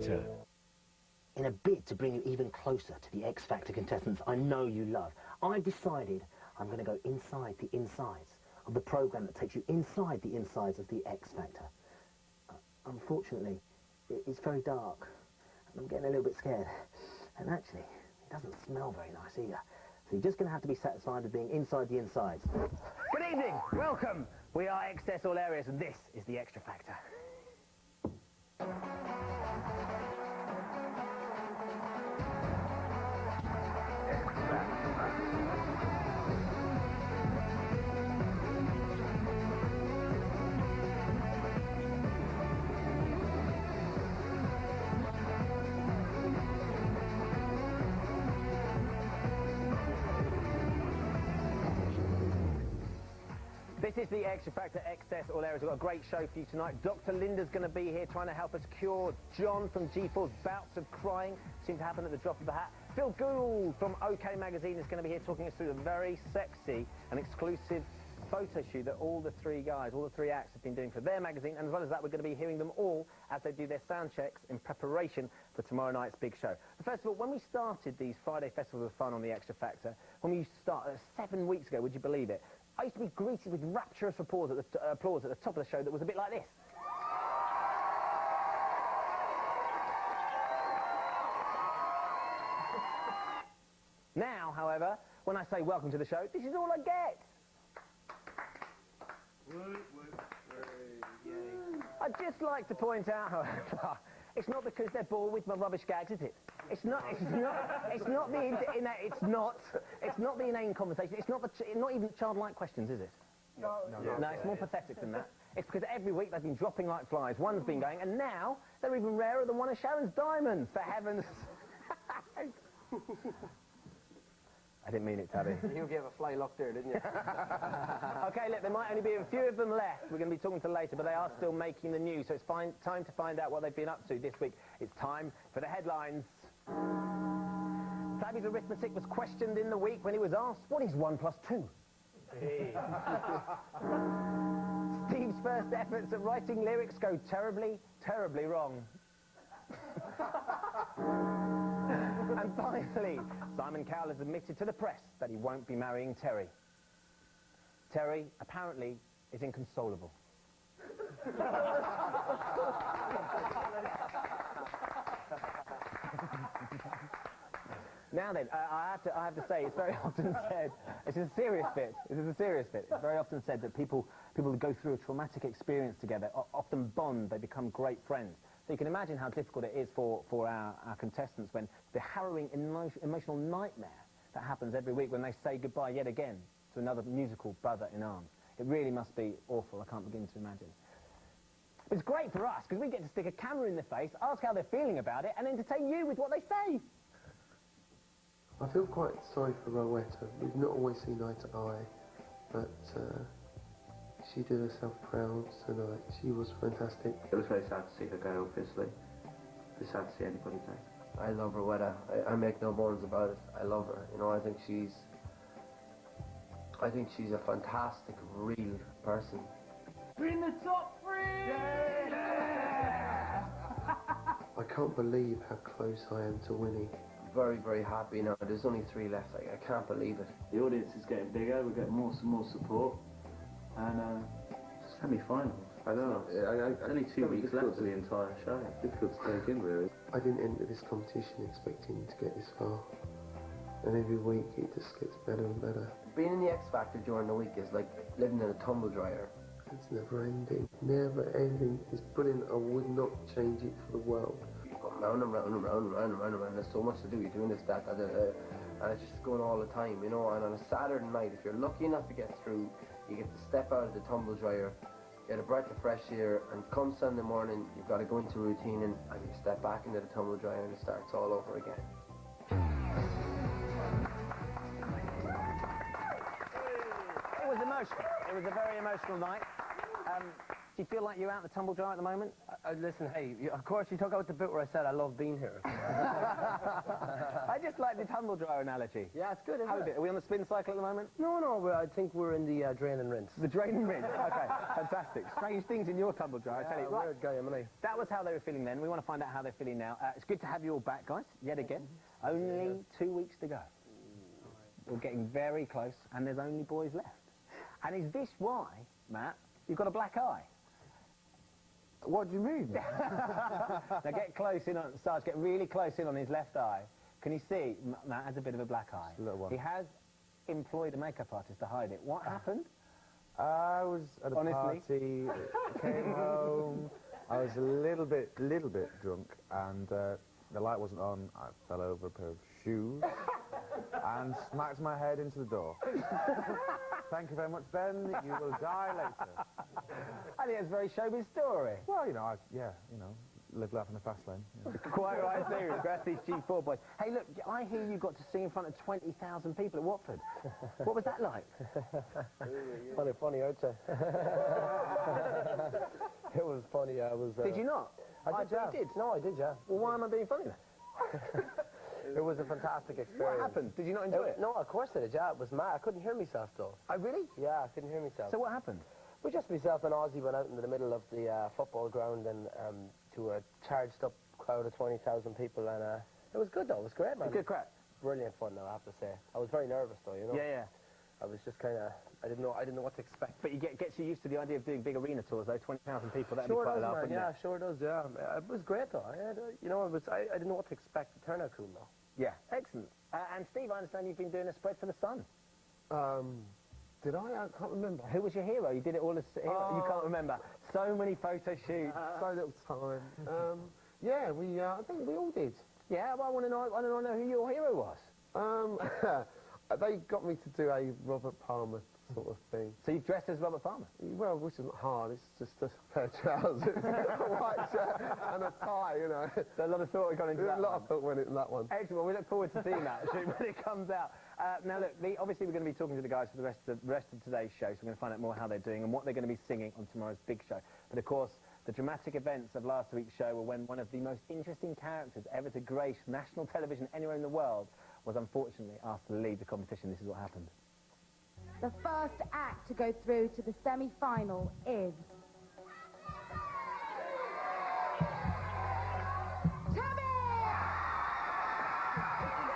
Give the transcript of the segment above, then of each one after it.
Factor. In a bid to bring you even closer to the X Factor contestants I know you love, I've decided I'm going to go inside the insides of the programme that takes you inside the insides of the X Factor. Unfortunately, it's very dark, and I'm getting a little bit scared. And actually, it doesn't smell very nice either. So you're just going to have to be satisfied with being inside the insides. Good evening, welcome. We are Xtra All Areas, and this is the Xtra Factor. This is the Xtra Factor Xtra All Areas. We've got a great show for you tonight. Dr. Linda's going to be here trying to help us cure John from G4's bouts of crying. Seem to happen at the drop of a hat. Phil Gould from OK Magazine is going to be here talking us through the very sexy and exclusive photo shoot that all the three guys, all the three acts have been doing for their magazine. And as well as that, we're going to be hearing them all as they do their sound checks in preparation for tomorrow night's big show. But first of all, when we started these Friday Festivals of Fun on the Xtra Factor, when we started 7 weeks ago, would you believe it? I used to be greeted with rapturous applause at the top of the show that was a bit like this. Now, however, when I say welcome to the show, this is all I get. I'd just like to point out, however, it's not because they're bored with my rubbish gags, is it? It's not the inane conversation. It's not even childlike questions, is it? No, it's more pathetic than that. It's because every week they've been dropping like flies. One's been going, and now they're even rarer than one of Sharon's diamonds, for heaven's sake. I didn't mean it, Tabby. You gave a fly look there, didn't you? OK, look, there might only be a few of them left. We're going to be talking to later, but they are still making the news, so it's time to find out what they've been up to this week. It's time for the headlines. Tabby's arithmetic was questioned in the week when he was asked, what is 1 plus 2? Hey. Steve's first efforts at writing lyrics go terribly, terribly wrong. And finally, Simon Cowell has admitted to the press that he won't be marrying Terry. Terry, apparently, is inconsolable. Now then, I have to say, it's very often said, this is a serious bit, it's very often said that people who go through a traumatic experience together often bond, they become great friends. So you can imagine how difficult it is for our contestants when the harrowing emotional nightmare that happens every week when they say goodbye yet again to another musical brother in arms. It really must be awful, I can't begin to imagine. It's great for us, because we get to stick a camera in their face, ask how they're feeling about it, and entertain you with what they say. I feel quite sorry for Rowetta. We've not always seen eye to eye, but she did herself proud tonight. She was fantastic. It was very sad to see her go, obviously. It was sad to see anybody go. I love Rowetta. I make no bones about it. I love her. You know, I think she's a fantastic, real person. In the top 3! Yeah! I can't believe how close I am to winning. Very, very happy now. There's only 3 left. I can't believe it. The audience is getting bigger. We're getting more support. And semi-final. I don't know. Only 2 weeks left of the entire show. Difficult to take in, really. I didn't enter this competition expecting to get this far. And every week it just gets better and better. Being in the X Factor during the week is like living in a tumble dryer. It's never ending. Never ending. It's brilliant. I would not change it for the world. Round and round and round and round and round and round. There's so much to do. You're doing this, that, and it's just going all the time, you know. And on a Saturday night, if you're lucky enough to get through, you get to step out of the tumble dryer, get a breath of fresh air, and come Sunday morning, you've got to go into routine, and you step back into the tumble dryer, and it starts all over again. It was emotional. It was a very emotional night. Do you feel like you're out in the tumble dryer at the moment? Listen, hey, of course you took out the bit where I said I love being here. I just like the tumble dryer analogy. Yeah, it's good, isn't How is it? Are we on the spin cycle at the moment? No, I think we're in the drain and rinse. The drain and rinse. Okay, fantastic. Strange things in your tumble dryer, I tell you. Right. Weird guy, am I? That was how they were feeling then. We want to find out how they're feeling now. It's good to have you all back, guys, yet again. Only 2 weeks to go. We're getting very close, and there's only boys left. And is this why, Matt, you've got a black eye? What do you mean? Now get close in on, Sarge, get really close in on his left eye. Can you see? Matt has a bit of a black eye. Just a little one. He has employed a makeup artist to hide it. What happened? I was at a Honestly? party, came home, I was a little bit drunk, and the light wasn't on. I fell over a pair of shoes and smacked my head into the door. Thank you very much, Ben. You will die later. I think it's a very showbiz story. Well, live life in the fast lane. You know. Quite right, too. Congrats, these G4 boys. Hey, look, I hear you got to sing in front of 20,000 people at Watford. What was that like? Funny, aren't you? It was funny. I was. Did you not? I did, yeah. You did? No, I did, yeah. Well, why am I being funny then? It was a fantastic experience. What happened? Did you not enjoy it? No, of course I did, yeah. It was mad. I couldn't hear myself, though. Oh, really? Yeah, I couldn't hear myself. So what happened? Well, just myself and Ozzy went out into the middle of the football ground and to a charged-up crowd of 20,000 people, and it was good, though. It was great, man. Good crack. Brilliant fun, though, I have to say. I was very nervous, though, you know? Yeah. I was just kind of... I didn't know what to expect. But you gets you used to the idea of doing big arena tours, though. 20,000 people, that'd Sure be quite does, a laugh, man. wouldn't Yeah, it? sure does, yeah. It was great, though. I didn't know what to expect. It turned out cool, though. Yeah, excellent. And Steve, I understand you've been doing a spread for the Sun. Did I? I can't remember. Who was your hero? You did it all as hero? You can't remember. So many photo shoots. So little time. Yeah, I think we all did. Yeah, well, I want to know who your hero was. They got me to do a Robert Palmer sort of thing. So you've dressed as Robert Palmer? Well, which isn't hard, it's just a pair of trousers, a white shirt and a tie, you know. So a lot of thought gone into that A lot of thought went into that one. Excellent. Well, we look forward to seeing that shoot when it comes out. Now, look, obviously we're going to be talking to the guys for the rest of today's show, so we're going to find out more how they're doing and what they're going to be singing on tomorrow's big show. But, of course, the dramatic events of last week's show were when one of the most interesting characters ever to grace national television anywhere in the world was unfortunately asked to lead the competition. This is what happened. The first act to go through to the semi-final is... Tabby!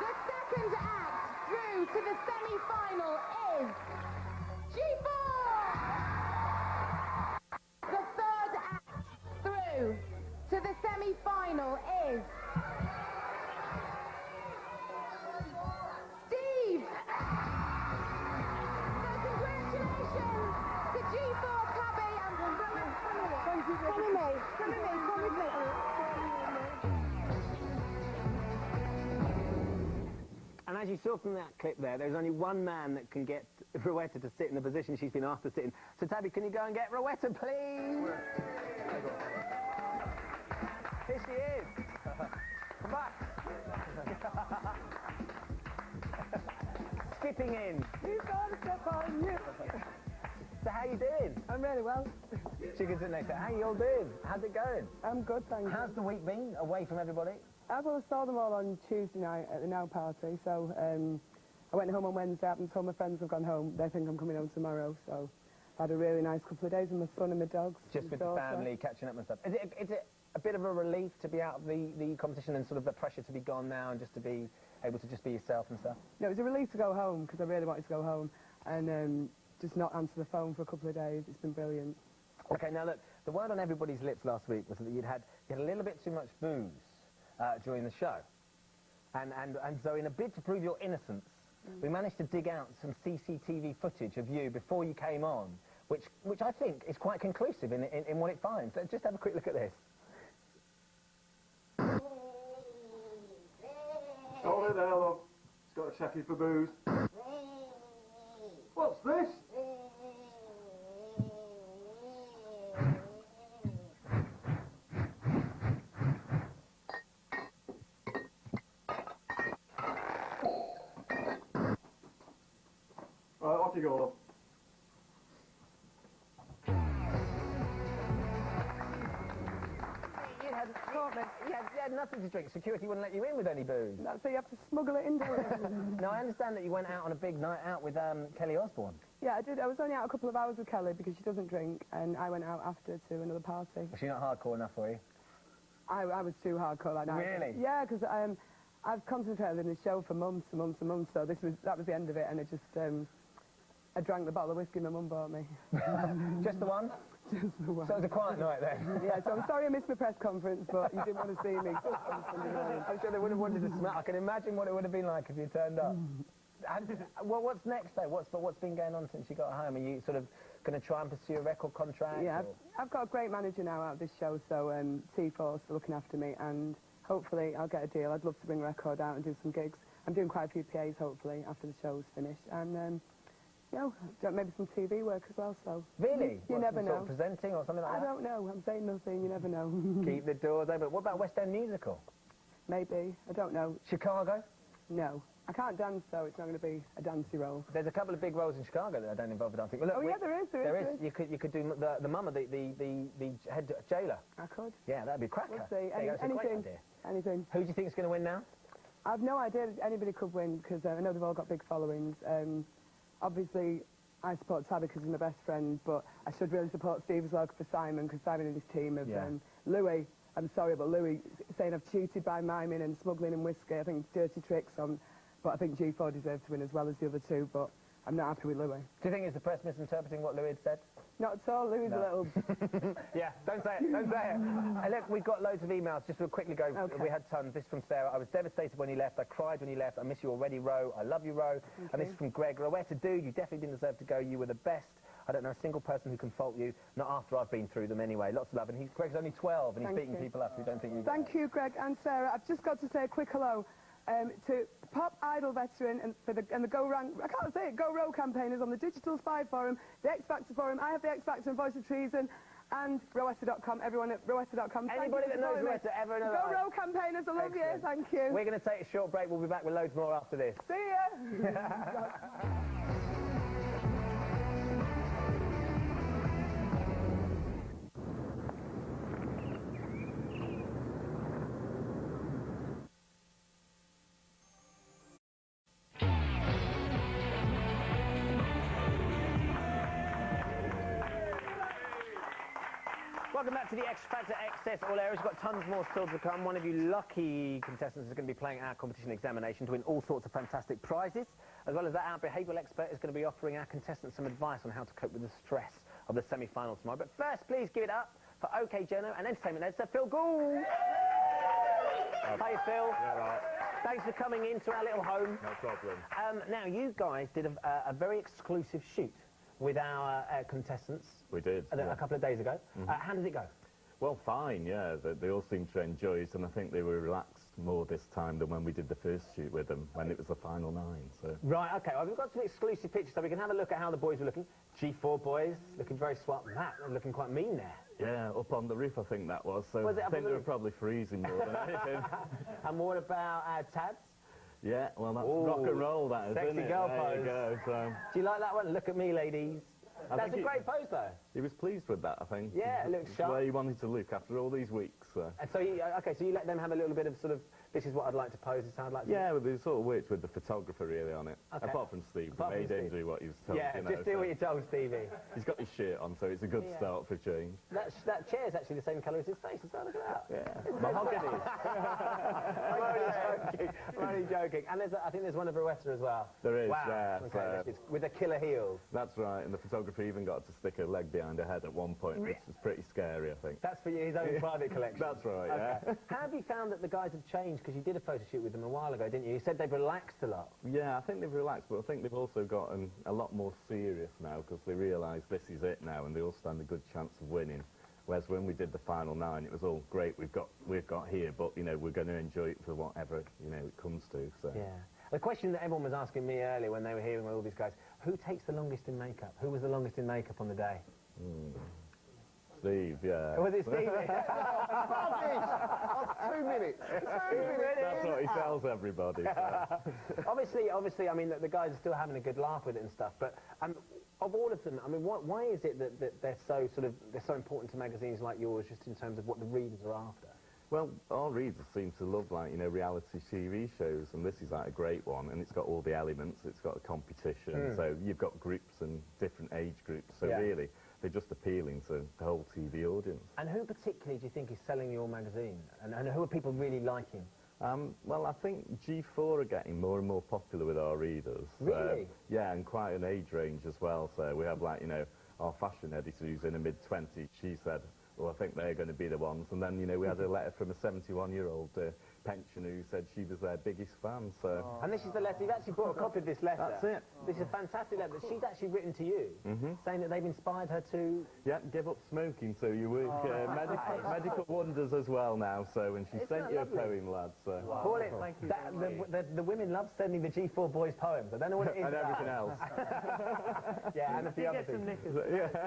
The second act through to the semi-final is... G4! The third act through to the semi-final is... Steve! Congratulations to G4 Tabby and come with me. And as you saw from that clip there's only one man that can get Rowetta to sit in the position she's been asked to sit in. So, Tabby, can you go and get Rowetta, please? Here she is. Come back. Skipping in. You gotta step on you. So how you doing? I'm really well. She can sit next to her. How you all doing? How's it going? I'm good, thank you. How's the week been away from everybody? I saw them all on Tuesday night at the Now party, so I went home on Wednesday. I haven't told my friends I've gone home. They think I'm coming home tomorrow, so I had a really nice couple of days with my son and my dogs. Just with the family, catching up and stuff. Is it a bit of a relief to be out of the competition and sort of the pressure to be gone now and just to be able to just be yourself and stuff? No, it was a relief to go home because I really wanted to go home and just not answer the phone for a couple of days. It's been brilliant. Okay, now look, the word on everybody's lips last week was that you had a little bit too much booze during the show. And so in a bid to prove your innocence, we managed to dig out some CCTV footage of you before you came on, which I think is quite conclusive in what it finds. So just have a quick look at this. Hold it there, love. It's got to check you for booze. What's this? Right, off you go, love. nothing to drink. Security wouldn't let you in with any booze. So you have to smuggle it in, don't you? Now, I understand that you went out on a big night out with Kelly Osbourne. Yeah, I did. I was only out a couple of hours with Kelly because she doesn't drink, and I went out after to another party. Was she not hardcore enough for you? I was too hardcore that night. Really? Yeah, because I've concentrated on the show for months and months and months, so that was the end of it, and it just... I drank the bottle of whiskey my mum bought me. Just the one? Just the one. So it was a quiet night then? Yeah, so I'm sorry I missed my press conference, but you didn't want to see me. I'm sure they would have wanted to smell. I can imagine what it would have been like if you turned up. And, well, what's next, though? What's been going on since you got home? Are you sort of going to try and pursue a record contract? Yeah, I've got a great manager now out of this show, so T-Force are looking after me, and hopefully I'll get a deal. I'd love to bring a record out and do some gigs. I'm doing quite a few PAs, hopefully, after the show's finished, and... you know, maybe some TV work as well, so... Really? You never know. Sort of presenting or something like that? I don't know. I'm saying nothing. You never know. Keep the doors open. What about West End musical? Maybe. I don't know. Chicago? No. I can't dance, so it's not going to be a dancey role. There's a couple of big roles in Chicago that don't involve dancing. Well, look, Oh, yeah, there is. There is. You could do the mama, the head jailer. I could. Yeah, that'd be a cracker. We'll see. There you go, it's a great idea. Anything. Who do you think is going to win now? I've no idea anybody could win, because I know they've all got big followings. Obviously, I support Tabby because he's my best friend, but I should really support Steve as well for Simon, because Simon and his team have... Yeah. Louis, I'm sorry, but Louis saying I've cheated by miming and smuggling and whiskey. I think dirty tricks on... But I think G4 deserves to win as well as the other two, but I'm not happy with Louis. Do you think it's the press misinterpreting what Louis had said? Not at all. Louis is a little... Yeah, don't say it, don't say it. And look, we've got loads of emails. Just real quickly go. Okay. We had tons. This from Sarah. I was devastated when you left. I cried when you left. I miss you already, Ro. I love you, Ro. And this is from Greg. Where to do? You definitely didn't deserve to go. You were the best. I don't know a single person who can fault you. Not after I've been through them anyway. Lots of love. And Greg's only 12 and he's beating people up who don't think you... Thank you, Greg and Sarah. I've just got to say a quick hello to Pop Idol veteran and the Go Rank, I can't say it, Go Row campaigners on the Digital Spy Forum, the X Factor Forum, I have the X Factor and Voice of Treason, and Rowetta.com, everyone at Rowetta.com. Anybody that knows Rowetta ever in a life. Go Row campaigners, I love you, thank you. We're going to take a short break. We'll be back with loads more after this. See ya! Welcome back to the X Factor Excess All Areas. We've got tons more still to come. One of you lucky contestants is going to be playing our competition examination to win all sorts of fantastic prizes. As well as that, our behavioural expert is going to be offering our contestants some advice on how to cope with the stress of the semi-final tomorrow. But first, please give it up for OK Jono and entertainment editor Phil Gould. Hi, Phil. Yeah, right. Thanks for coming into our little home. No problem. Now, you guys did a very exclusive shoot with our contestants. We did. A couple of days ago. How did it go? Well, fine, yeah. They all seemed to enjoy it, and I think they were relaxed more this time than when we did the first shoot with them, when it was the final 9, so... Right, OK. Well, we've got some exclusive pictures, so we can have a look at how the boys were looking. G4 boys, looking very swart. Matt, looking quite mean there. Yeah, up on the roof, I think that was, so Was it I up think on the they were roof? probably freezing more than anything. And what about Tads? Yeah, well, that's Ooh, rock and roll, that is, sexy isn't it? girl There pose. you go, so... Do you like that one? Look at me, ladies. That's a think great pose, though. He was pleased with that, I think. Yeah, it looks It's sharp. where he wanted to look after all these weeks, so... And so, OK, so you let them have a little bit of sort of, this is what I'd like to pose, this is how I'd like to... Yeah, well, they sort of worked with the photographer really on it. Okay. Apart from Steve, Apart they from made him Steve. do what he was told. Yeah, you know, just do so what you told Stevie. He's got his shirt on, so it's a good start for a change. That chair's actually the same colour as his face as well, look at that. Yeah, mahogany. I'm only joking. And I think there's one of Rowetta as well. There is, wow. yeah. Okay, So with the killer heels. that's right, and the photographer even got to stick a leg behind her head at one point, which is pretty scary, I think. That's for his own private collection. That's right, yeah. How have you found that the guys have changed? Because you did a photo shoot with them a while ago, didn't you? You said they've relaxed a lot. Yeah, I think they've relaxed, but I think they've also gotten a lot more serious now because they realise this is it now, and they all stand a good chance of winning. Whereas when we did the final 9, it was all great. We've got here, but you know we're going to enjoy it for whatever it comes to. So. Yeah. The question that everyone was asking me earlier when they were hearing all these guys: who takes the longest in makeup? Who was the longest in makeup on the day? Steve, yeah. Was it Stevie? 2 minutes. 2 minutes. That's what he tells everybody. So. Obviously, I mean, the guys are still having a good laugh with it and stuff, but of all of them, I mean, why is it that they're so important to magazines like yours, just in terms of what the readers are after? Well, our readers seem to love, like, you know, reality TV shows, and this is like a great one, and it's got all the elements. It's got a competition, so you've got groups and different age groups, so really they're just appealing to the whole TV audience. And who particularly do you think is selling your magazine? And who are people really liking? Well, I think G4 are getting more and more popular with our readers. Really? Yeah, and quite an age range as well. So we have, like, you know, our fashion editor who's in her mid-20s, she said, well, I think they're going to be the ones. And then, you know, we had a letter from a 71-year-old pensioner who said she was their biggest fan, so... And this is the letter. You've actually brought a copy of this letter. That's it. This is a fantastic letter that she's actually written to you, saying that they've inspired her to... Yeah, give up smoking, so you work medical wonders as well now, so, and she sent you a poem, lad, so... Call it, the women love sending the G4 boys poems. I don't know what it is. And everything else. Yeah, and a few other things.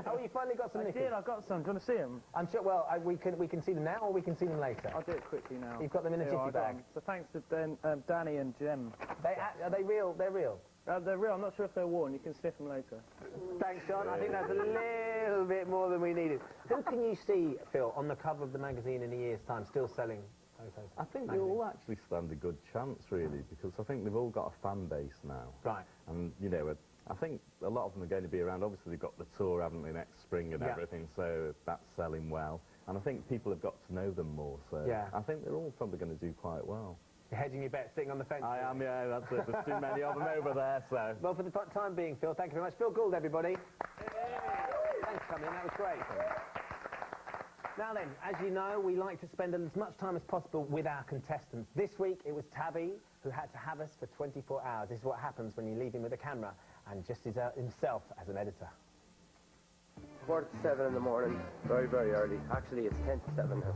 Oh, you finally got some knickers? I did, I got some. Do you want to see them? I'm sure, well, we can see them now or we can see them later. I'll do it quickly now. You've got them in a Here, jiffy I got bag. 'em. So thanks to Danny and Jem. Are they real? They're real? They're real. I'm not sure if they're worn. You can sniff them later. Thanks, John. I think that's a little bit more than we needed. Who can you see, Phil, on the cover of the magazine in a year's time, still selling photos? I think they all actually stand a good chance, really, because I think they've all got a fan base now. Right. And, you know, I think a lot of them are going to be around. Obviously, they've got the tour, haven't they, next spring and everything, so that's selling well. And I think people have got to know them more, so I think they're all probably going to do quite well. You're hedging your bet, sitting on the fence. I am, yeah, that's it. There's too many of them over there, so... Well, for the time being, Phil, thank you very much. Phil Gould, everybody. Thanks for coming in, that was great. Now then, as you know, we like to spend as much time as possible with our contestants. This week, it was Tabby who had to have us for 24 hours. This is what happens when you leave him with a camera and just himself as an editor. 4:45 in the morning, very, very early. Actually, it's 10:07 now.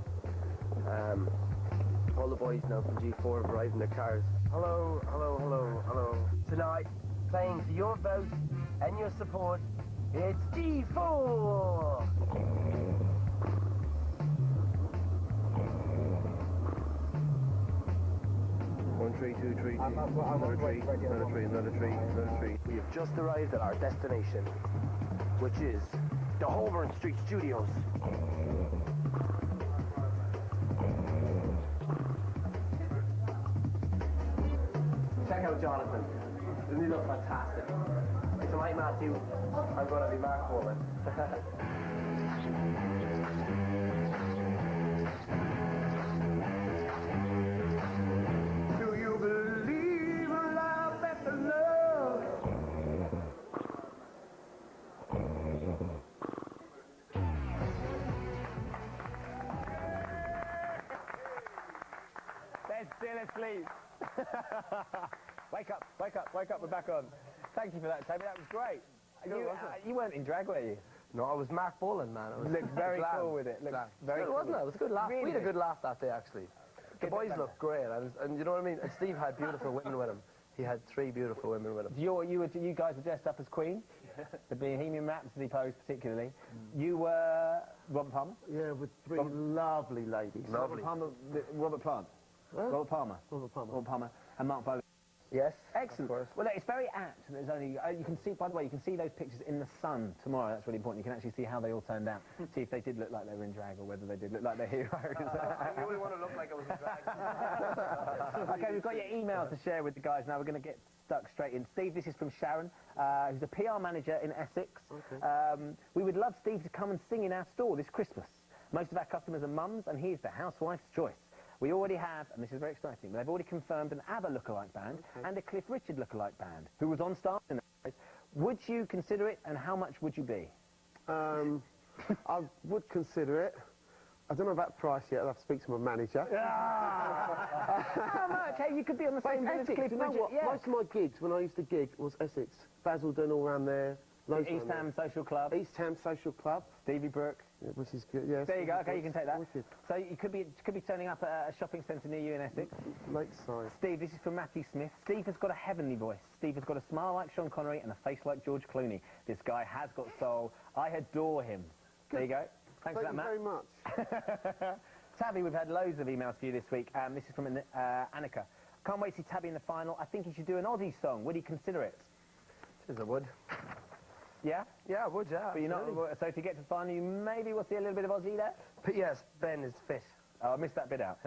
All the boys now from G4 have arrived in their cars. Hello, hello, hello, hello. Tonight, playing to your vote and your support, it's G4! 1 3 2 3 another tree, another tree, another tree, another tree. We have just arrived at our destination, which is the Holborn Street Studios. Check out Jonathan. Doesn't he look fantastic? Tonight, Matthew, I'm going to be Mark Coleman. Do you believe in love after love? They're still asleep. Wake up, wake up, wake up, we're back on. Thank you for that, Toby, that was great. You weren't in drag, were you? No, I was Mark Bolan, man. You looked very cool with it. Looked very cool. Wasn't it? It was a good laugh. Really? We had a good laugh that day, actually. The boys looked great, and you know what I mean? And Steve had beautiful women with him. He had 3 beautiful women with him. You guys were dressed up as Queen, the Bohemian Rhapsody pose particularly. You were Robert Palmer? Yeah, with 3 lovely ladies. Robert Palmer, Robert Plant. Robert Palmer. Robert Palmer. Robert Palmer and Mark Bolan. Yes. Excellent. Well, it's very apt, and there's only you can see. By the way, you can see those pictures in the Sun tomorrow. That's really important. You can actually see how they all turned out. See if they did look like they were in drag, or whether they did look like they're heroes. I really want to look like I was in drag. Okay, we've got your email to share with the guys now. We're going to get stuck straight in. Steve, this is from Sharon, who's a PR manager in Essex. Okay. We would love Steve to come and sing in our store this Christmas. Most of our customers are mums, and he's the housewife's choice. We already have, and this is very exciting, they've already confirmed an ABBA lookalike band and a Cliff Richard lookalike band, who was on stage in the Would you consider it, and how much would you be? I would consider it. I don't know about price yet. I'll have to speak to my manager. How much? Hey, you could be on the same bill as Cliff you know Richard. what? Yeah. Most of my gigs, when I used to gig, was Essex. Basildon, all around there. East Ham Social Club. East Ham Social Club. Stevie Brook. Yeah, which is good, yes. There you go, okay, you can take that. Wicked. So you could be turning up at a shopping centre near you in Essex. Lakeside. Steve, this is from Matthew Smith. Steve has got a heavenly voice. Steve has got a smile like Sean Connery and a face like George Clooney. This guy has got soul. I adore him. Good. There you go. Thanks for that, Thank Matt. you very much. Tabby, we've had loads of emails for you this week. This is from Annika. Can't wait to see Tabby in the final. I think he should do an Aussie song. Would he consider it? Yes, I would. Yeah? Yeah, I would, yeah. But you're not, so to get to the final, you maybe will see a little bit of Aussie there? But yes, Ben is fit. Oh, I missed that bit out.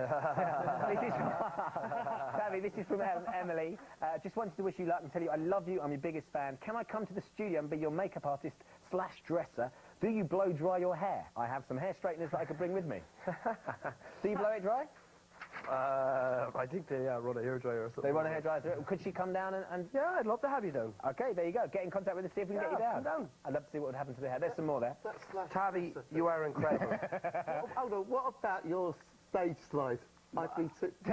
Savvy, this is from Emily. Just wanted to wish you luck and tell you I love you. I'm your biggest fan. Can I come to the studio and be your makeup artist / dresser? Do you blow dry your hair? I have some hair straighteners that I could bring with me. Do you blow it dry? I think they run a hairdryer or something. They run a hairdryer. Could she come down and... Yeah, I'd love to have you down. Okay, there you go. Get in contact with us, see if we can get you down. Come down. I'd love to see what would happen to the hair. There's some more there. Tavi, you are incredible. Hold on, what about your stage slide? I've been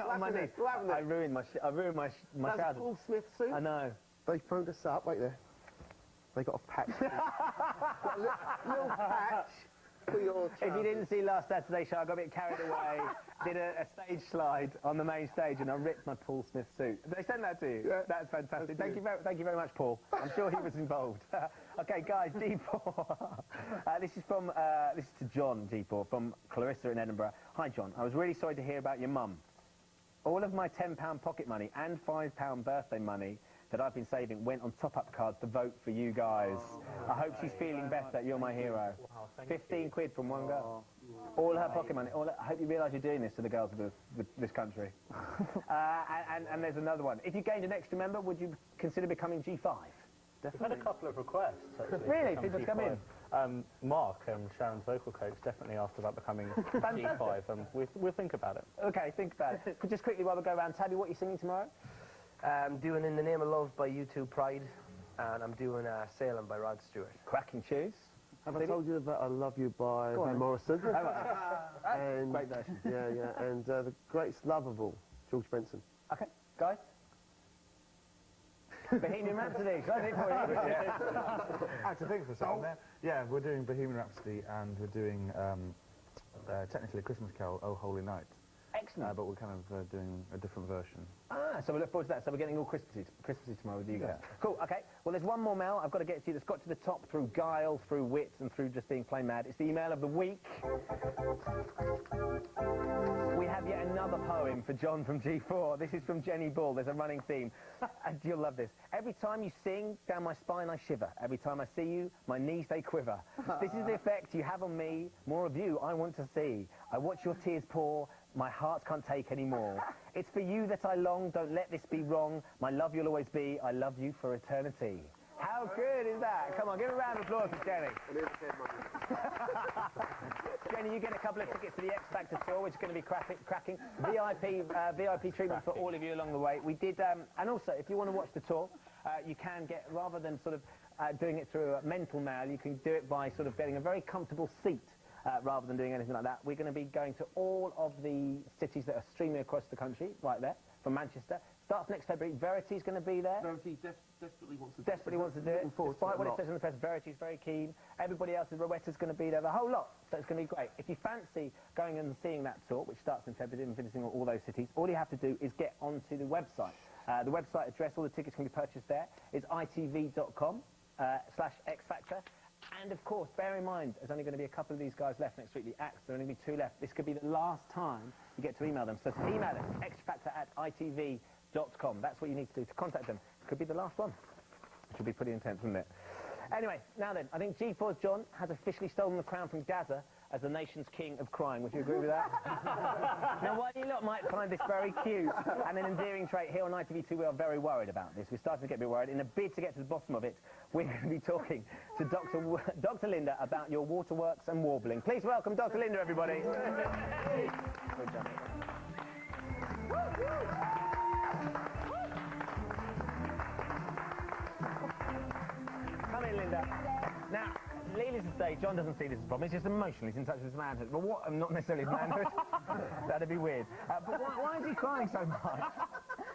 On my knees. I ruined my That's shadow. Paul Smith suit. I know. They phoned us up, wait there. They got a patch. Got a little patch for your If you trousers. didn't see last Saturday's show, I got a bit carried away, did a stage slide on the main stage, and I ripped my Paul Smith suit. Did they send that to you? Yeah. That's fantastic. Thank you very much, Paul. I'm sure he was involved. Okay, guys, G4. This is to John, G4, from Clarissa in Edinburgh. Hi, John. I was really sorry to hear about your mum. All of my £10 pocket money and £5 birthday money that I've been saving went on top-up cards to vote for you guys. I hope she's feeling better. You're my hero. 15 quid from one girl. All her pocket money. I hope you realise you're doing this to the girls of this country. And there's another one. If you gained an extra member, would you consider becoming G5? We've had a couple of requests, actually. Really? People come in? Mark, Sharon's vocal coach, definitely asked about becoming G5, and we'll think about it. Okay, think about it. Just quickly while we go around, Tabby, what are you singing tomorrow? I'm doing In the Name of Love by U2 Pride, and I'm doing Salem by Rod Stewart. Cracking tunes. Have I told you about I Love You by Van Morrison? And Great version. Yeah, and The Greatest Love of All, George Benson. Okay, guys. Bohemian Rhapsody. Shall I think for you? I had to think for a second there. Yeah, we're doing Bohemian Rhapsody and we're doing technically a Christmas Carol, Oh Holy Night. Excellent. But we're kind of doing a different version. So we look forward to that. So we're getting all Christmassy tomorrow with you guys. Yeah. Cool, okay. Well, there's one more mail I've got to get to you that's got to the top through guile, through wit, and through just being plain mad. It's the email of the week. We have yet another poem for John from G4. This is from Jenny Bull. There's a running theme. And you'll love this. Every time you sing, down my spine I shiver. Every time I see you, my knees they quiver. This is the effect you have on me. More of you I want to see. I watch your tears pour. My heart can't take any more. It's for you that I long, don't let this be wrong. My love you'll always be, I love you for eternity. How good is that? Come on, give a round of applause for Jenny. Jenny, you get a couple of tickets to the X Factor tour, which is going to be cracking. VIP treatment for all of you along the way. We did, and also, if you want to watch the tour, you can get, rather than sort of doing it through a mental mail, you can do it by sort of getting a very comfortable seat. Rather than doing anything like that, we're going to be going to all of the cities that are streaming across the country, right there, from Manchester. Starts next February. Verity's going to be there. Verity desperately wants to do it. Despite what it says in the press, Verity's very keen. Everybody else, Rowetta's going to be there, the whole lot. So it's going to be great. If you fancy going and seeing that tour, which starts in February, and visiting all those cities, all you have to do is get onto the website. The website address, all the tickets can be purchased there, is itv.com/xfactor. And of course, bear in mind, there's only going to be a couple of these guys left next week, the acts, there are only going to be 2 left. This could be the last time you get to email them. So to email them, xfactor@itv.com. That's what you need to do to contact them. It could be the last one. Which would be pretty intense, wouldn't it? Anyway, now then, I think G4's John has officially stolen the crown from Gaza as the nation's king of crying. Would you agree with that? Now, while you lot might find this very cute and an endearing trait, here on ITV2 we are very worried about this. We're starting to get a bit worried. In a bid to get to the bottom of it, we're going to be talking to Dr. Linda about your waterworks and warbling. Please welcome Dr. Linda, everybody. Good job. Come in, Linda. Now, needless to say, John doesn't see this as a problem. He's just emotional. He's in touch with his manhood. But what? Not necessarily his manhood. That'd be weird. But why is he crying so much?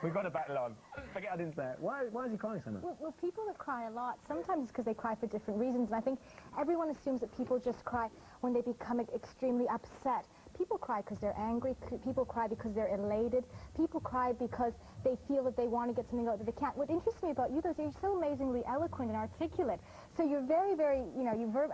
We've got to battle on. Forget I didn't say it. Why is he crying so much? Well, people that cry a lot, sometimes it's because they cry for different reasons. And I think everyone assumes that people just cry when they become extremely upset. People cry because they're angry. People cry because they're elated. People cry because they feel that they want to get something out that they can't. What interests me about you, though, is you're so amazingly eloquent and articulate. So you're very, very,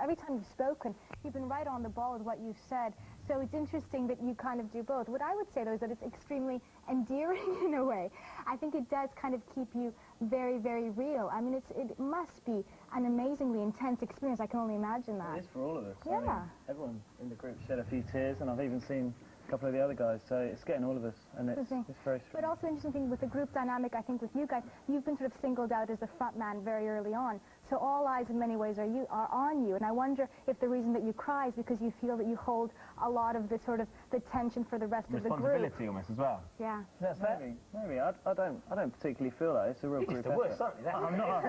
every time you've spoken, you've been right on the ball with what you've said. So it's interesting that you kind of do both. What I would say, though, is that it's extremely endearing in a way. I think it does kind of keep you very, very real. I mean, it must be an amazingly intense experience. I can only imagine that. It is for all of us. Yeah. I mean, everyone in the group shed a few tears, and I've even seen a couple of the other guys, so it's getting all of us, and it's very strong. But also interesting thing with the group dynamic, I think with you guys, you've been sort of singled out as the front man very early on. So all eyes in many ways are on you, and I wonder if the reason that you cry is because you feel that you hold a lot of the sort of the tension for the rest of the group. Responsibility almost as well. Yeah. That's fair. Maybe. I don't particularly feel that. It's a real group the effort. worst, aren't you? I'm not.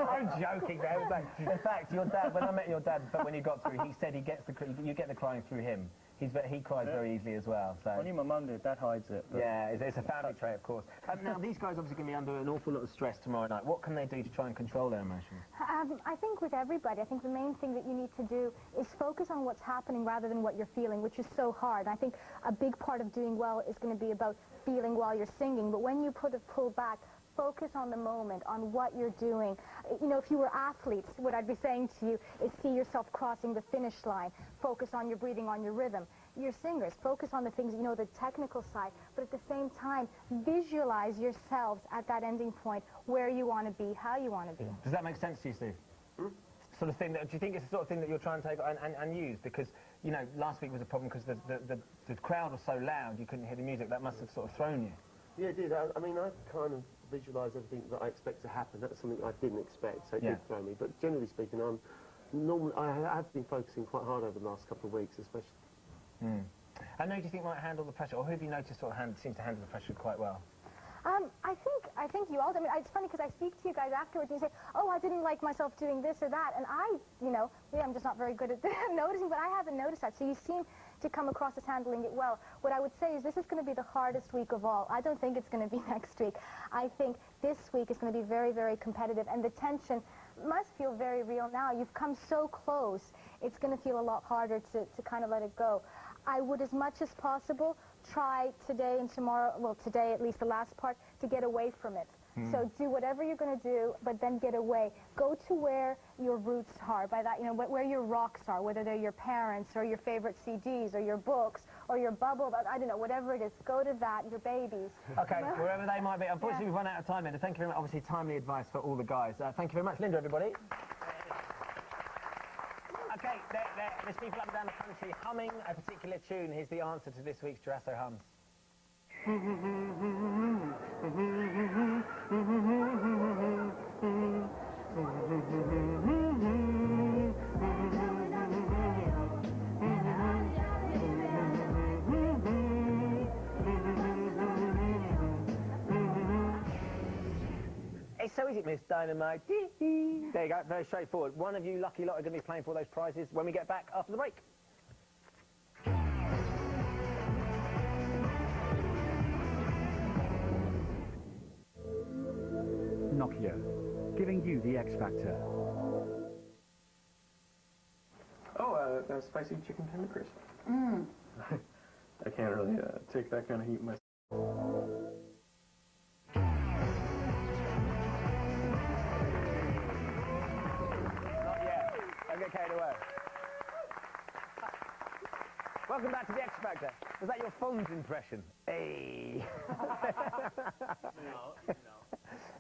I'm joking, there. In fact, your dad, when I met your dad, but when he got through, he said you get the crying through him. He cries very easily as well. So. I knew my mum did. Dad hides it. But. Yeah, it's a family trait, of course. Now, these guys obviously going to be under an awful lot of stress tomorrow night. What can they do to try and control their emotions? I think with everybody, I think the main thing that you need to do is focus on what's happening rather than what you're feeling, which is so hard. I think a big part of doing well is going to be about feeling while you're singing, but when you pull back, focus on the moment, on what you're doing. You know, if you were athletes, what I'd be saying to you is see yourself crossing the finish line. Focus on your breathing, on your rhythm. You're singers. Focus on the things, you know, the technical side, but at the same time, visualize yourselves at that ending point, where you want to be, how you want to be. Does that make sense to you, Steve? Sort of thing that, do you think it's the sort of thing that you'll try and take and use? Because, you know, last week was a problem because the crowd was so loud you couldn't hear the music. That must have sort of thrown you. Yeah, it did. I mean, I kind of visualise everything that I expect to happen. That's something I didn't expect, so it did throw me. But generally speaking, I have been focusing quite hard over the last couple of weeks, especially. And who do you think might handle the pressure, or who have you noticed sort of seems to handle the pressure quite well? I think you all. I mean, it's funny because I speak to you guys afterwards and you say, "Oh, I didn't like myself doing this or that," and you know, I'm just not very good at noticing. But I haven't noticed that. So you seem to come across as handling it well. What I would say is this is going to be the hardest week of all. I don't think it's going to be next week. I think this week is going to be very, very competitive, and the tension must feel very real now. You've come so close. It's going to feel a lot harder to kind of let it go. I would, as much as possible, try today and tomorrow, well, today at least the last part, to get away from it. So do whatever you're going to do, but then get away. Go to where your roots are. By that, you know, where your rocks are, whether they're your parents or your favorite CDs or your books or your bubble, I don't know, whatever it is. Go to that, your babies. Okay, wherever they might be. Unfortunately, we've run out of time, Linda. Thank you very much. Obviously, timely advice for all the guys. Thank you very much, Linda, everybody. Okay, there's people up and down the country humming a particular tune. Here's the answer to this week's Jurasso Hums. It's so easy, Miss Dynamite. There you go, very straightforward. One of you lucky lot are going to be playing for those prizes when we get back after the break. Nokia, giving you the X Factor. Oh, spicy chicken tender crisp. I can't really take that kind of heat myself. Not yet. Don't get carried away. Welcome back to the X Factor. Was that your Fonz impression? Hey. No.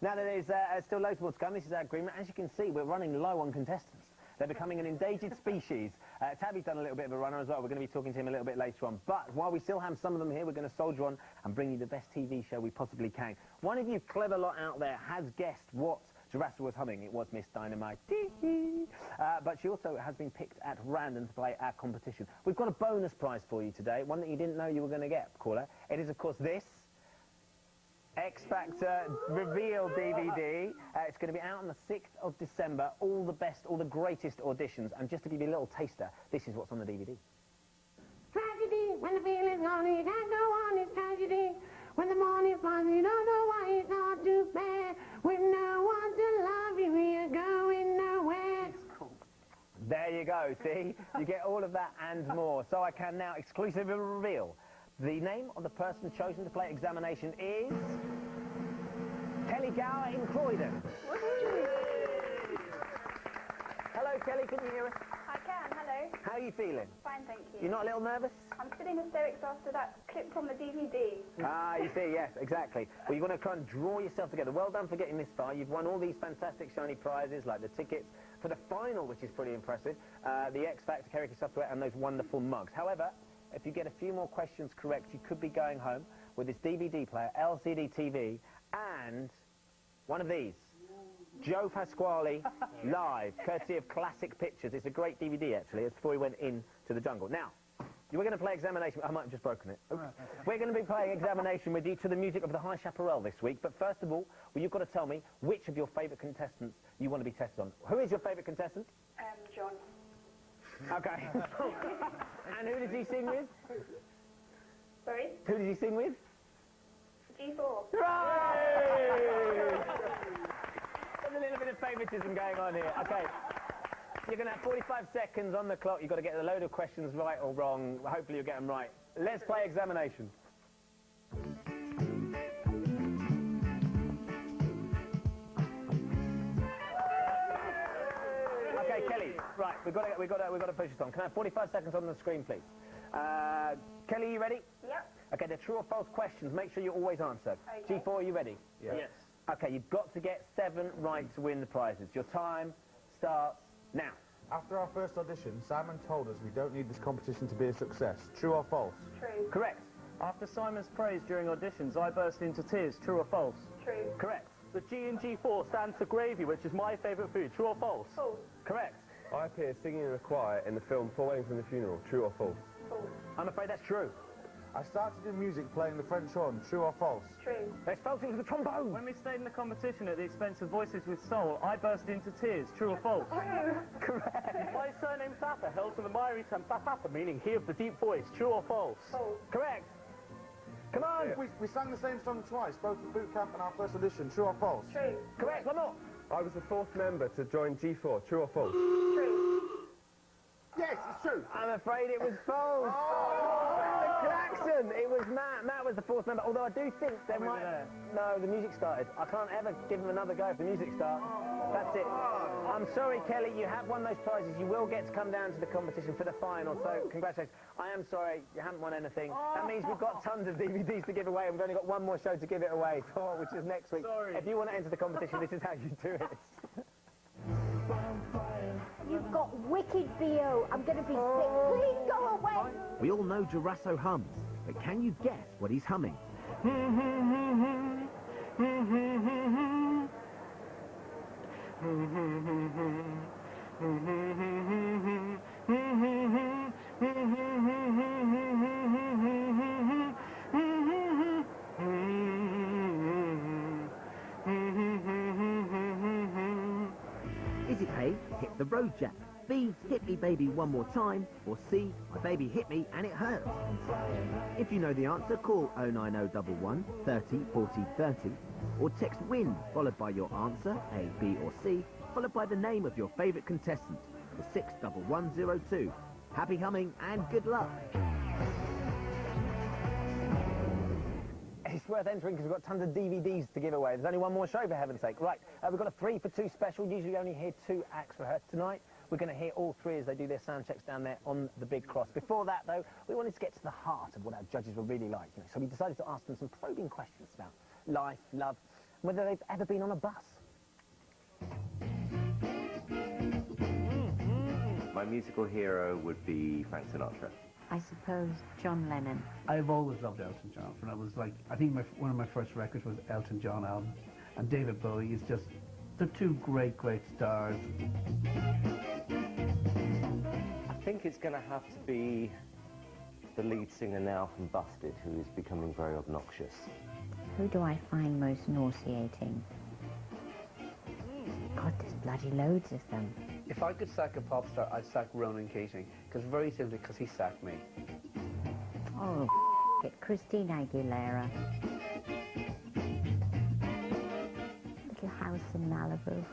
Now there's still loads more to come. This is our agreement. As you can see, we're running low on contestants. They're becoming an endangered species. Tabby's done a little bit of a runner as well. We're going to be talking to him a little bit later on. But while we still have some of them here, we're going to soldier on and bring you the best TV show we possibly can. One of you clever lot out there has guessed what Jurassic was humming. It was Miss Dynamite. But she also has been picked at random to play our competition. We've got a bonus prize for you today, one that you didn't know you were going to get, caller. It is, of course, this X Factor Reveal DVD. It's going to be out on the 6th of December. All the best, all the greatest auditions. And just to give you a little taster, this is what's on the DVD. Tragedy, when the feeling's gone, you can't go on, it's tragedy. When the morning's gone, you don't know why it's not too bad. With no one to love you, you're going nowhere. There you go, see? You get all of that and more. So I can now exclusively reveal the name of the person chosen to play examination is Kelly Gower in Croydon. Hello, Kelly, can you hear us? I can, hello. How are you feeling? Fine, thank you. You're not a little nervous? I'm still in hysterics after that clip from the DVD. Ah, you see, yes, exactly. Well, you're going to try and draw yourself together. Well done for getting this far. You've won all these fantastic shiny prizes, like the tickets for the final, which is pretty impressive, the X Factor karaoke software, and those wonderful mugs. However, If you get a few more questions correct, you could be going home with this DVD player, LCD TV, and one of these. Joe Pasquale live, courtesy of Classic Pictures. It's a great DVD, actually. It's before he went into the jungle. Now, we're going to play examination. I might have just broken it. Oops. We're going to be playing examination with you to the music of the High Chaparral this week. But first of all, you've got to tell me which of your favourite contestants you want to be tested on. Who is your favourite contestant? John. Okay. And who does he sing with? Sorry? Who does he sing with? G4. Hooray! There's a little bit of favouritism going on here. Okay. You're going to have 45 seconds on the clock. You've got to get a load of questions right or wrong. Hopefully you'll get them right. Let's play examination. Okay, Kelly. Right, we've got to push this on. Can I have 45 seconds on the screen, please? Kelly, you ready? Yep. Okay, they're true or false questions. Make sure you always answer. Okay. G4, are you ready? Yes. Okay, you've got to get 7 right to win the prizes. Your time starts now. After our first audition, Simon told us we don't need this competition to be a success. True or false? True. Correct. After Simon's praise during auditions, I burst into tears. True or false? True. Correct. The G in G4 stands for gravy, which is my favourite food. True or false? False. Correct. I appear singing in a choir in the film Four Weddings and a Funeral. True or false? False. I'm afraid that's true. I started in music playing the French horn. True or false? True. That's false. It was the trombone. When we stayed in the competition at the expense of Voices with Soul, I burst into tears. True or false? Correct. My surname Papa hails from the Maori term Papa, meaning he of the deep voice. True or false? False. Correct. Come on. We sang the same song twice, both at boot camp and our first audition. True or false? True. Correct. One more. I was the 4th member to join G4. True or false? True. Yes, it's true. I'm afraid it was false. The klaxon. It was Matt. Matt was the 4th member. Although I do think there might... No, the music started. I can't ever give him another go if the music starts. That's it. I'm sorry, Kelly. You have won those prizes. You will get to come down to the competition for the final. So, congratulations. I am sorry. You haven't won anything. That means we've got tons of DVDs to give away, and we've only got one more show to give it away for, which is next week. Sorry. If you want to enter the competition, this is how you do it. You've got wicked BO. I'm going to be sick. Please go away. We all know Girasso hums, but can you guess what he's humming? Is it A, hit the road jack, B, hit me baby one more time, or C, my baby hit me and it hurts? If you know the answer, call 09011 30 40 30, or text WIN followed by your answer, A, B or C, followed by the name of your favourite contestant to 61102. Happy humming and good luck. It's worth entering because we've got tons of DVDs to give away. There's only one more show, for heaven's sake. Right, we've got a 3 for 2 special. Usually we only hear 2 acts rehearsed. Tonight, we're going to hear all 3 as they do their sound checks down there on the big cross. Before that, though, we wanted to get to the heart of what our judges were really like. You know, so we decided to ask them some probing questions about life, love, whether they've ever been on a bus. My musical hero would be Frank Sinatra. I suppose John Lennon. I've always loved Elton John. When I was like, I think one of my first records was Elton John album, and David Bowie is just, they're 2 great stars. I think it's going to have to be the lead singer now from Busted, who is becoming very obnoxious. Who do I find most nauseating? God, there's bloody loads of them. If I could sack a pop star, I'd sack Ronan Keating, very simply because he sacked me. Oh, it, Christina Aguilera. Little house in Malibu.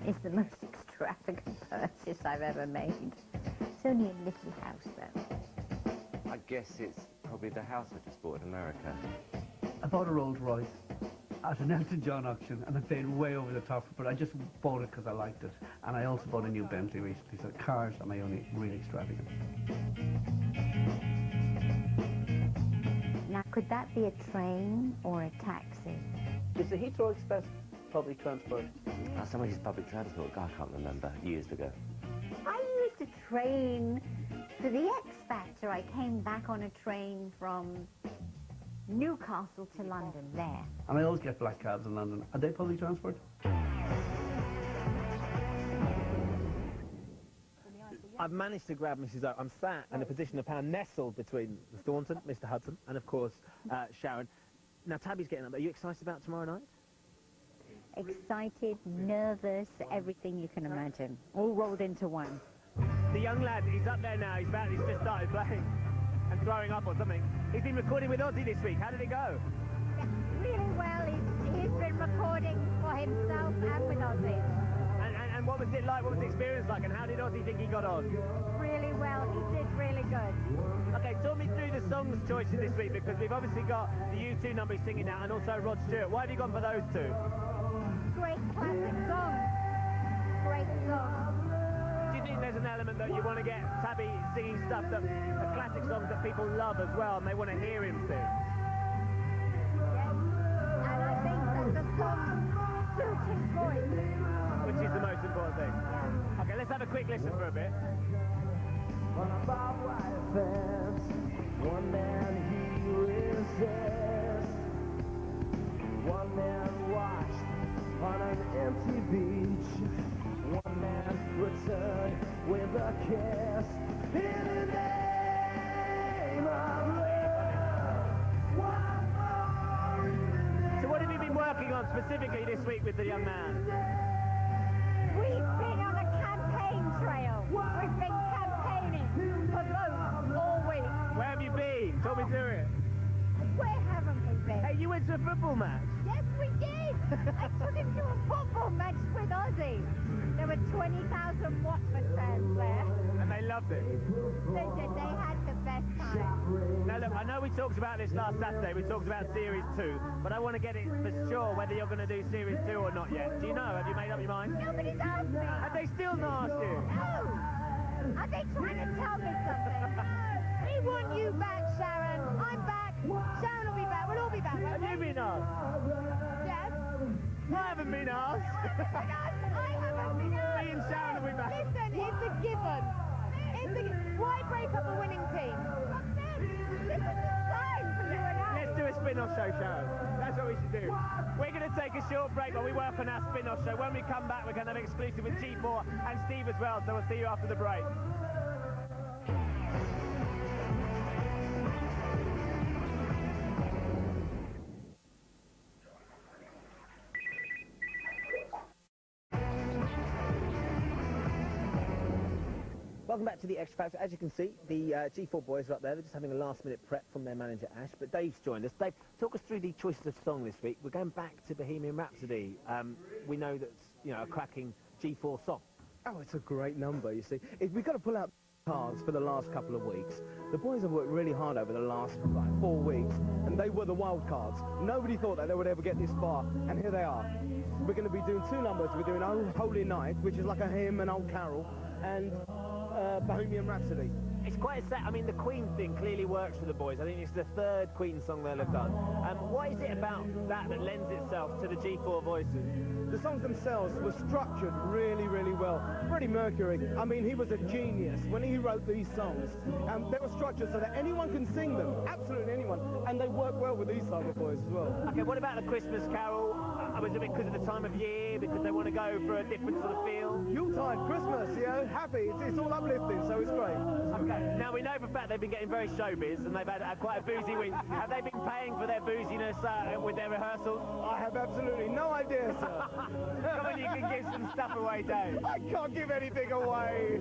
It's the most extravagant purchase I've ever made. It's only a little house, though. I guess it's probably the house I just bought in America. I bought a Rolls Royce at an Elton John auction, and I paid way over the top, but I just bought it because I liked it. And I also bought a new Bentley recently, so cars are my only really extravagant. Now, could that be a train or a taxi? Is the Heathrow Express public transport? Somebody's public transport, I can't remember, years ago. I used a train For the X Factor, I came back on a train from Newcastle to London, there. And I always get black cabs in London. Are they public transport? I've managed to grab Mrs. O. I'm sat in a position of power, nestled between the Thornton, Mr. Hudson, and of course Sharon. Now Tabby's getting up there. Are you excited about tomorrow night? Excited, nervous, everything you can imagine, all rolled into one. The young lad, he's up there now. He's just started playing and throwing up or something. He's been recording with Ozzy this week. How did it go? Really well. He's been recording for himself and with Ozzy. And what was it like? What was the experience like? And how did Ozzy think he got on? Really well. He did really good. Okay, talk me through the songs choices this week, because we've obviously got the U2 number he's singing now, and also Rod Stewart. Why have you gone for those two? Great classic songs. Great songs. Do you think there's an element that you want to get Tabby singing stuff, that classic songs that people love as well, and they want to hear him sing? Yes. And I think that the songs suit his voice. Which is the most important thing. Yeah. Okay, let's have a quick listen for a bit. On a barbed wire fence, one man he resists. One man watched on an empty beach. One man returned with a kiss. In the name of love. One more in the name. So what have you been working on specifically this week with the young man? We've been on a campaign trail. We've been campaigning for votes all week. Where have you been? Talk me through it. Where haven't we been? Hey, you went to a football match. Yes, we did. I took him to a football match with Ozzy. There were 20,000 Watford fans there. And they loved it. They did. They had the best time. Now look, I know we talked about this last Saturday. We talked about Series 2, but I want to get it for sure whether you're going to do Series 2 or not yet. Do you know? Have you made up your mind? Nobody's asked me. Have they still not asked you? No. Are they trying to tell me something? We want you back, Sharon. I'm back. Sharon will be back. We'll all be back. Have you been asked? Yes. I haven't been asked. I haven't been asked. Me and Sharon will be back. Listen, it's a given. Why break up a winning team? This is the sign for you and I. Let's do a spin-off show, Sharon. That's what we should do. We're going to take a short break while we work on our spin-off show. When we come back, we're going to have an exclusive with G4 and Steve as well, so we'll see you after the break. Welcome back to the Xtra Factor. As you can see, the G4 boys are up there. They're just having a last-minute prep from their manager, Ash. But Dave's joined us. Dave, talk us through the choices of song this week. We're going back to Bohemian Rhapsody. We know that's, you know, a cracking G4 song. Oh, it's a great number, you see. We've got to pull out cards for the last couple of weeks. The boys have worked really hard over the last 4 weeks, and they were the wild cards. Nobody thought that they would ever get this far, and here they are. We're going to be doing 2 numbers. We're doing Oh Holy Night, which is like a hymn, an old carol, and Bohemian Rhapsody. It's quite a set. I mean, the Queen thing clearly works for the boys. I think it's the 3rd Queen song they'll have done. What is it about that lends itself to the G4 voices? The songs themselves were structured really, really well. Freddie Mercury, I mean, he was a genius. When he wrote these songs, they were structured so that anyone can sing them, absolutely anyone, and they work well with these type of boys as well. Okay, what about the Christmas carol? Was it because of the time of year, because they want to go for a different sort of feel? Yuletide, Christmas, you know, happy. It's all uplifting, so it's great. Okay, now we know for a fact they've been getting very showbiz, and they've had quite a boozy week. Have they been paying for their booziness with their rehearsals? I have absolutely no idea, sir. Come on, you can give some stuff away, Dave. I can't give anything away.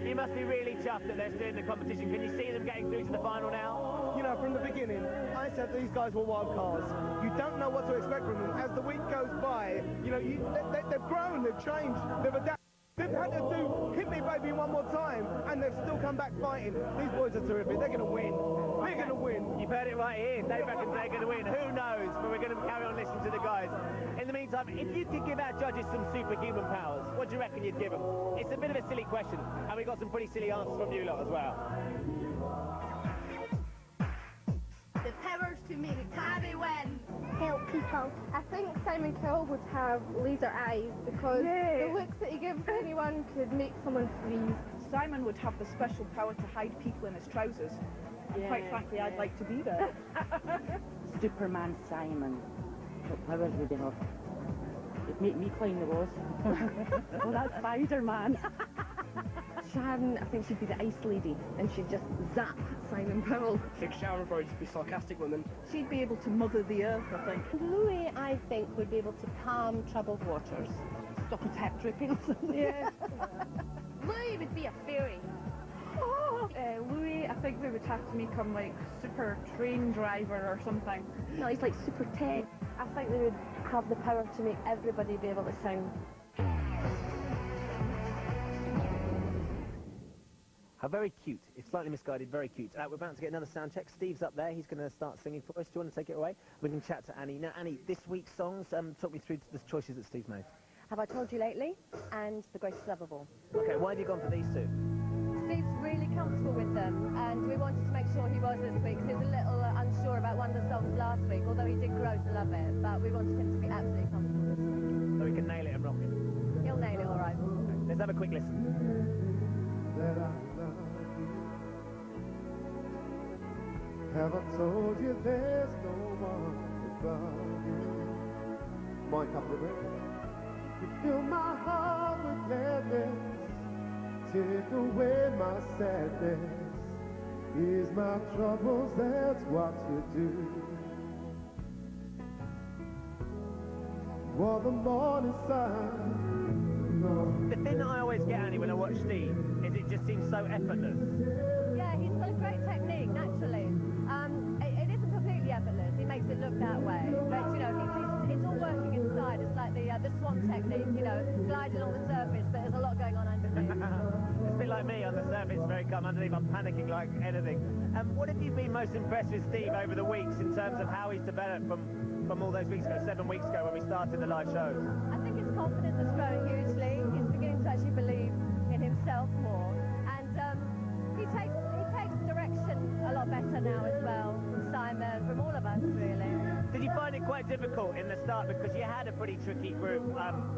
You must be really chuffed that they're still in the competition. Can you see them getting through to the final now? You know, from the beginning, I said these guys were wild cards. You don't know what to expect from them. As the week goes by, you know, they've grown, they've changed, they've adapted. They've had to do Hit Me Baby one more time, and they've still come back fighting. These boys are terrific. They're going to win. They're going to win. You've heard it right here. Dave reckons they're going to win. Who knows? But we're going to carry on listening to the guys. In the meantime, if you could give our judges some superhuman powers, what do you reckon you'd give them? It's a bit of a silly question, and we got some pretty silly answers from you lot as well. The powers to make Tabby win. Help people. I think Simon Cowell would have laser eyes because the looks that he gives anyone could make someone freeze. Simon would have the special power to hide people in his trousers. And quite frankly, I'd like to be there. Superman Simon. What powers would he have? It'd make me climb the walls. Well, that's Spider-Man. Sharon, I think she'd be the ice lady, and she'd just zap Simon Powell. I think Sharon would probably just be sarcastic woman. She'd be able to mother the earth, I think. Louis, I think, would be able to calm troubled waters. Stop a tap dripping. Yeah. Louis would be a fairy. Louis, I think they would have to make him like super train driver or something. No, he's like super Ted. I think they would have the power to make everybody be able to sing. How very cute. It's slightly misguided, very cute. We're about to get another sound check. Steve's up there. He's going to start singing for us. Do you want to take it away? We can chat to Annie. Now, Annie, this week's songs, talk me through the choices that Steve's made. Have I Told You Lately? And The Greatest Love of All. Okay, why have you gone for these two? Steve's really comfortable with them, and we wanted to make sure he was this week, because he was a little unsure about one of the songs last week, although he did grow to love it, but we wanted him to be absolutely comfortable this week. So we can nail it and rock it. He'll nail it all right. Okay, let's have a quick listen. Have I told you there's no one above you? My couple of words. You fill my heart with gladness, take away my sadness. Ease my troubles, that's what you do. For the morning sun. The thing that I always get, Annie, when I watch Steve, is it just seems so effortless. Yeah, he's got a great technique, naturally. It isn't completely effortless. He makes it look that way. But, you know, it's all working inside. It's like the swan technique, you know, gliding on the surface, but there's a lot going on underneath. It's a bit like me on the surface, very calm. Underneath, I'm panicking like anything. What have you been most impressed with Steve over the weeks in terms of how he's developed from all those weeks ago, 7 weeks ago, when we started the live shows? I think his confidence is growing hugely. He's beginning to actually believe in himself more. And he takes direction a lot better now as well, from Simon, from all of us, really. Did you find it quite difficult in the start, because you had a pretty tricky group,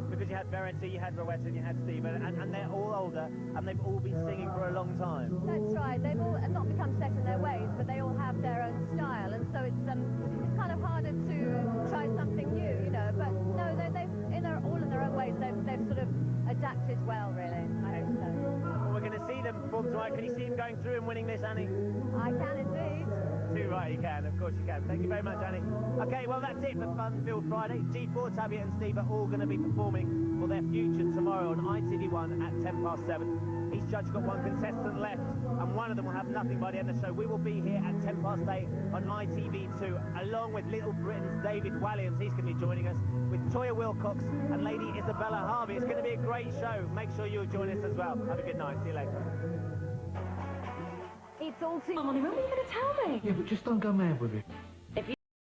because you had Verity, you had Rowetta, and you had Stephen, and they're all older, and they've all been singing for a long time? That's right. They've all not become set in their ways, but they all have their own style, and so it's kind of harder to try something new, you know. But no, they've all in their own ways. They've sort of adapted well, really. I think so. Well, we're going to see them perform tonight. Can you see them going through and winning this, Annie? I can indeed. Too right, you can. Of course you can. Thank you very much, Annie. Okay, well, that's it for Fun-Filled Friday. G4, Tabby and Steve are all going to be performing for their future tomorrow on ITV1 at 7:10. Each judge got one contestant left, and one of them will have nothing by the end of the show. We will be here at 8:10 on ITV2, along with Little Britain's David Walliams. He's going to be joining us, with Toya Wilcox and Lady Isabella Harvey. It's going to be a great show. Make sure you'll join us as well. Have a good night. See you later. It's all too... When were you going to tell me? Yeah, but just don't go mad with it.